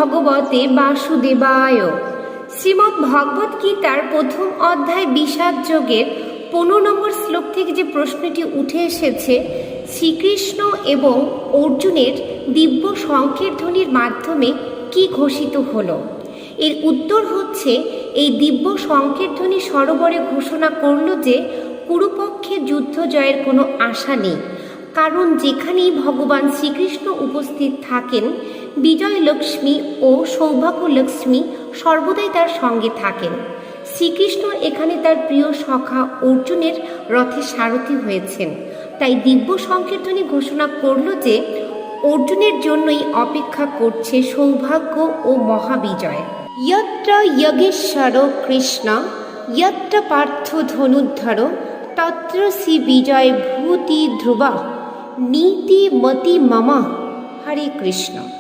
ভগবতে বাসুদেবায়। শ্রীমদ্ ভগবত গীতার প্রথম অধ্যায় বিষাদ যোগের 15 নম্বর শ্লোক থেকে যে প্রশ্নটি উঠে এসেছে, শ্রীকৃষ্ণ এবং অর্জুনের দিব্য শঙ্খের ধ্বনির মাধ্যমে কি ঘোষিত হলো? এর উত্তর হচ্ছে, এই দিব্য শঙ্খের ধ্বনি সরোবরে ঘোষণা করল যে কুরুপক্ষে যুদ্ধ জয়ের কোনো আশা নেই, কারণ যেখানেই ভগবান শ্রীকৃষ্ণ উপস্থিত থাকেন, বিজয় লক্ষ্মী ও সৌভাগ্য লক্ষ্মী সর্বদাই তার সঙ্গে থাকেন। শ্রীকৃষ্ণ এখানে তার প্রিয় সখা অর্জুনের রথে সারথি হয়েছেন। তাই দিব্য শঙ্খের ধ্বনি ঘোষণা করল যে অর্জুনের জন্যই অপেক্ষা করছে সৌভাগ্য ও মহাবিজয়। যত্র যোগেশ্বর কৃষ্ণ যত্র পার্থ ধনুর্ধর তত্র শ্রী বিজয় ভূতি ধ্রুবা নীতি মতি মম। হরে কৃষ্ণ।